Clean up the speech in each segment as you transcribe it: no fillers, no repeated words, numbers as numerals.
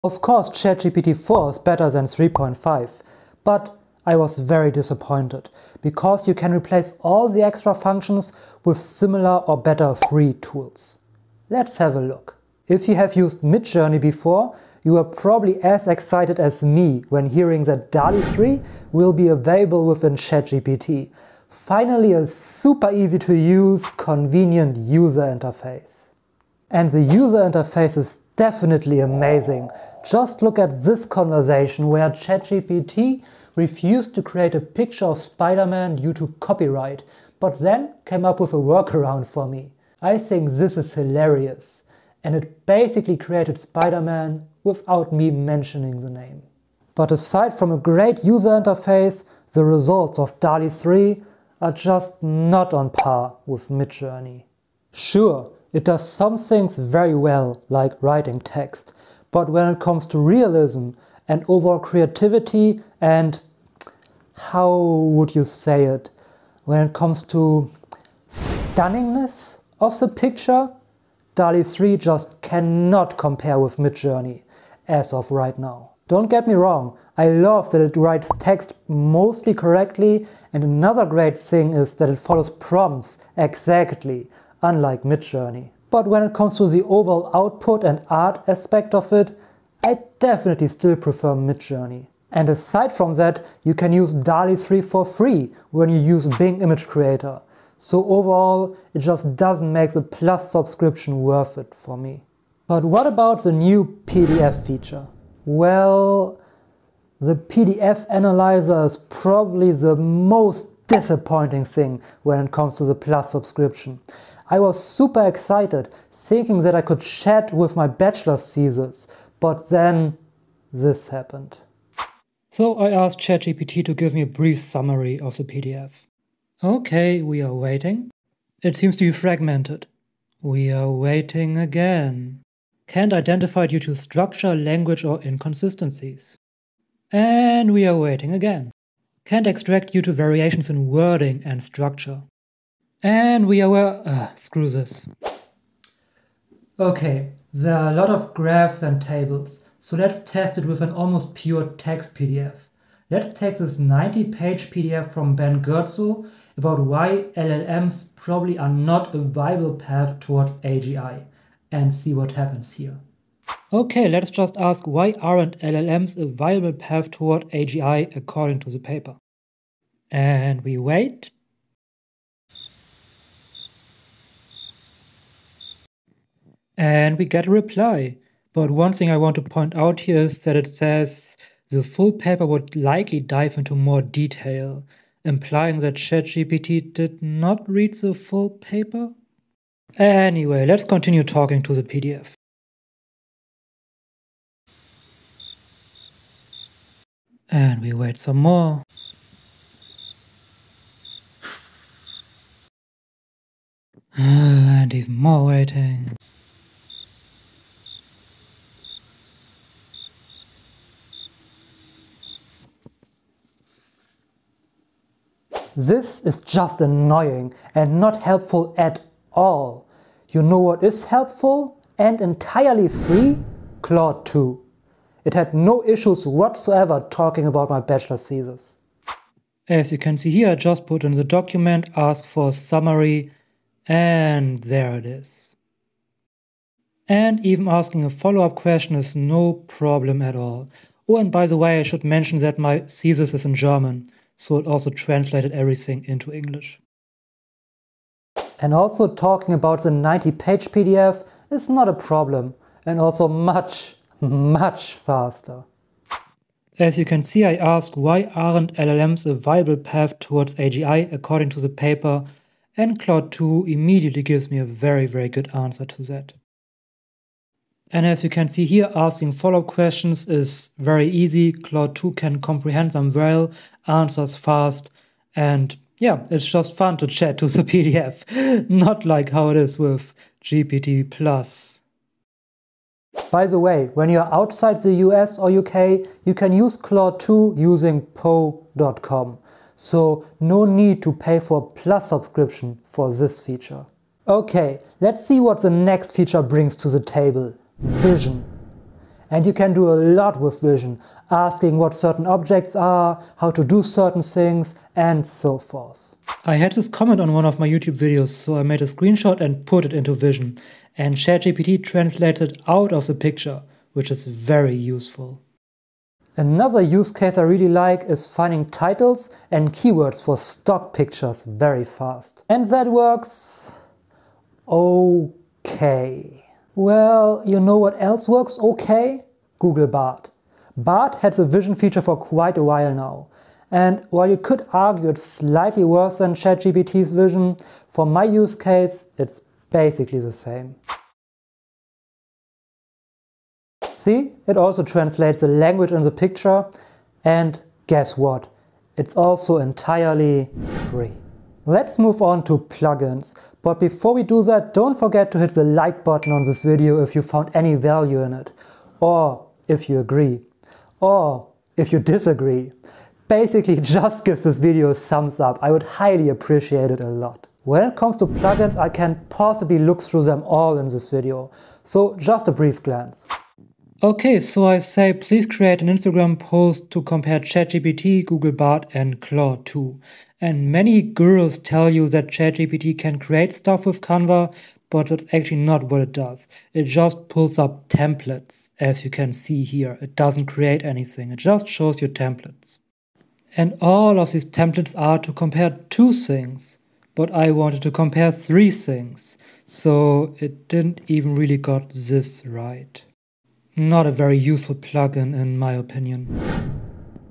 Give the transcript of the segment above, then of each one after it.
Of course, ChatGPT 4 is better than 3.5, but I was very disappointed, because you can replace all the extra functions with similar or better free tools. Let's have a look. If you have used Midjourney before, you are probably as excited as me when hearing that Dall-E 3 will be available within ChatGPT. Finally, a super easy to use, convenient user interface. And the user interface is definitely amazing. Just look at this conversation where ChatGPT refused to create a picture of Spider-Man due to copyright, but then came up with a workaround for me. I think this is hilarious. And it basically created Spider-Man without me mentioning the name. But aside from a great user interface, the results of Dall-E 3 are just not on par with Midjourney. Sure, it does some things very well, like writing text, but when it comes to realism and overall creativity and, how would you say it, when it comes to stunningness of the picture, Dall-E 3 just cannot compare with Midjourney as of right now. Don't get me wrong, I love that it writes text mostly correctly, and another great thing is that it follows prompts exactly, unlike Midjourney. But when it comes to the overall output and art aspect of it, I definitely still prefer Midjourney. And aside from that, you can use Dall-E 3 for free when you use Bing Image Creator. So overall, it just doesn't make the Plus subscription worth it for me. But what about the new PDF feature? Well, the PDF Analyzer is probably the most disappointing thing when it comes to the Plus subscription. I was super excited, thinking that I could chat with my bachelor's thesis, but then this happened. So I asked ChatGPT to give me a brief summary of the PDF. Okay, we are waiting. It seems to be fragmented. We are waiting again. Can't identify due to structure, language or inconsistencies. And we are waiting again. Can't extract due to variations in wording and structure. And we are screw this. Okay, there are a lot of graphs and tables, so let's test it with an almost pure text PDF. Let's take this 90-page PDF from Ben Goertzel about why LLMs probably are not a viable path towards AGI, and see what happens here. Okay, let's just ask, why aren't LLMs a viable path toward AGI according to the paper? And we wait. And we get a reply. But one thing I want to point out here is that it says the full paper would likely dive into more detail, implying that ChatGPT did not read the full paper? Anyway, let's continue talking to the PDF. And we wait some more. And even more waiting. This is just annoying and not helpful at all. You know what is helpful and entirely free? Claude 2. It had no issues whatsoever talking about my bachelor's thesis. As you can see here, I just put in the document, ask for a summary, and there it is. And even asking a follow-up question is no problem at all. Oh, and by the way, I should mention that my thesis is in German, so it also translated everything into English. And also talking about the 90-page PDF is not a problem, and also much faster. As you can see, I asked why aren't LLMs a viable path towards AGI according to the paper, and Claude 2 immediately gives me a very good answer to that. And as you can see here, asking follow-up questions is very easy. Claude 2 can comprehend them well, answers fast, and yeah, it's just fun to chat to the PDF, not like how it is with GPT Plus. By the way, when you're outside the US or UK, you can use Claude 2 using Poe.com. So no need to pay for a Plus subscription for this feature. Okay, let's see what the next feature brings to the table. Vision. And you can do a lot with Vision, asking what certain objects are, how to do certain things, and so forth. I had this comment on one of my YouTube videos, so I made a screenshot and put it into Vision. And ChatGPT translates it out of the picture, which is very useful. Another use case I really like is finding titles and keywords for stock pictures very fast. And that works okay. Well, you know what else works okay? Google Bard. Bard had the Vision feature for quite a while now. And while you could argue it's slightly worse than ChatGPT's Vision, for my use case, it's basically the same. See, it also translates the language in the picture, and guess what? It's also entirely free. Let's move on to plugins, but before we do that, don't forget to hit the like button on this video if you found any value in it, or if you agree, or if you disagree. Basically, just give this video a thumbs up, I would highly appreciate it a lot. When it comes to plugins, I can't possibly look through them all in this video, so just a brief glance. Okay, so I say please create an Instagram post to compare ChatGPT, Google Bard and Claude 2. And many gurus tell you that ChatGPT can create stuff with Canva, but that's actually not what it does. It just pulls up templates, as you can see here. It doesn't create anything, it just shows you templates. And all of these templates are to compare 2 things, but I wanted to compare 3 things, so it didn't even really got this right. Not a very useful plugin in my opinion.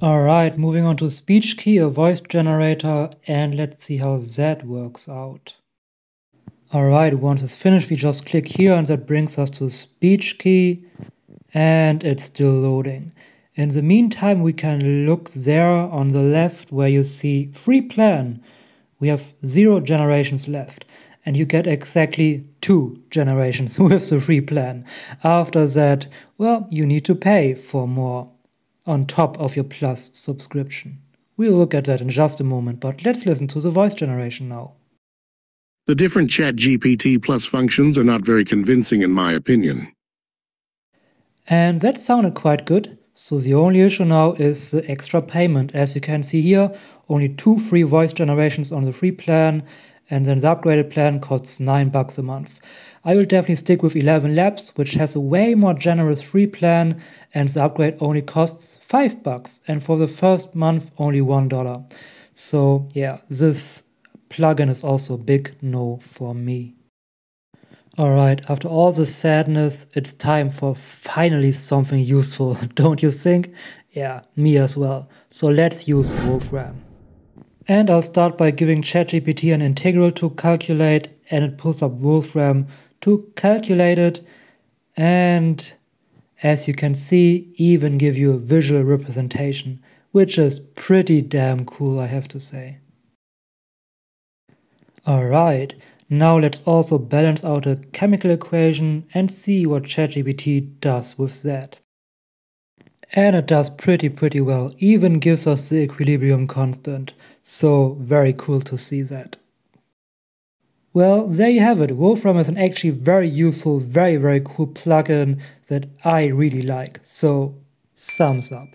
Alright, moving on to Speech Key, a voice generator, and let's see how that works out. Alright, once it's finished we just click here and that brings us to Speech Key, and it's still loading. In the meantime we can look there on the left where you see free plan. We have 0 generations left. And you get exactly 2 generations with the free plan. After that, well, you need to pay for more on top of your Plus subscription. We'll look at that in just a moment, but let's listen to the voice generation now. The different ChatGPT Plus functions are not very convincing in my opinion. And that sounded quite good. So the only issue now is the extra payment. As you can see here, only 2 free voice generations on the free plan, and then the upgraded plan costs $9 a month. I will definitely stick with 11 Labs, which has a way more generous free plan, and the upgrade only costs $5, and for the first month only $1. So yeah, this plugin is also a big no for me. Alright, after all the sadness, it's time for finally something useful, don't you think? Yeah, me as well. So let's use Wolfram. And I'll start by giving ChatGPT an integral to calculate, and it pulls up Wolfram to calculate it, and as you can see, even give you a visual representation, which is pretty damn cool, I have to say. Alright, now let's also balance out a chemical equation and see what ChatGPT does with that. And it does pretty well, even gives us the equilibrium constant, so very cool to see that. Well, there you have it. Wolfram is an actually very useful, very cool plugin that I really like, so thumbs up.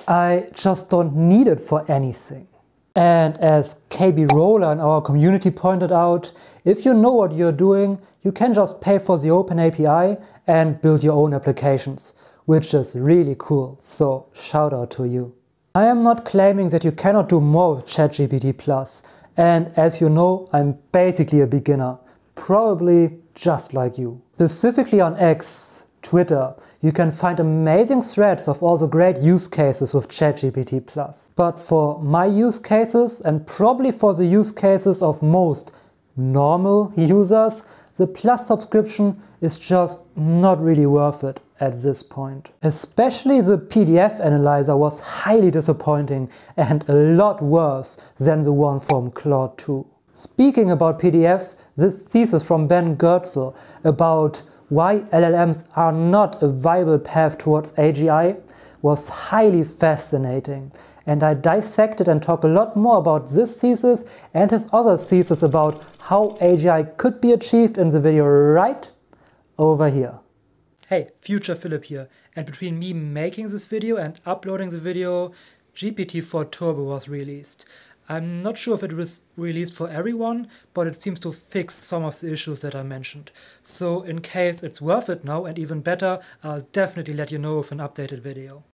I just don't need it for anything. And as KB Roller in our community pointed out, if you know what you're doing, you can just pay for the Open API and build your own applications, which is really cool, so shout out to you. I am not claiming that you cannot do more with ChatGPT Plus, and as you know, I'm basically a beginner, probably just like you. Specifically on X, Twitter, you can find amazing threads of all the great use cases with ChatGPT Plus. But for my use cases, and probably for the use cases of most normal users, the Plus subscription is just not really worth it at this point. Especially the PDF analyzer was highly disappointing and a lot worse than the one from Claude 2. Speaking about PDFs, this thesis from Ben Goertzel about why LLMs are not a viable path towards AGI was highly fascinating, and I dissected and talk a lot more about this thesis and his other thesis about how AGI could be achieved in the video right over here. Hey, Future Philip here, and between me making this video and uploading the video, GPT-4 Turbo was released. I'm not sure if it was released for everyone, but it seems to fix some of the issues that I mentioned. So in case it's worth it now, and even better, I'll definitely let you know with an updated video.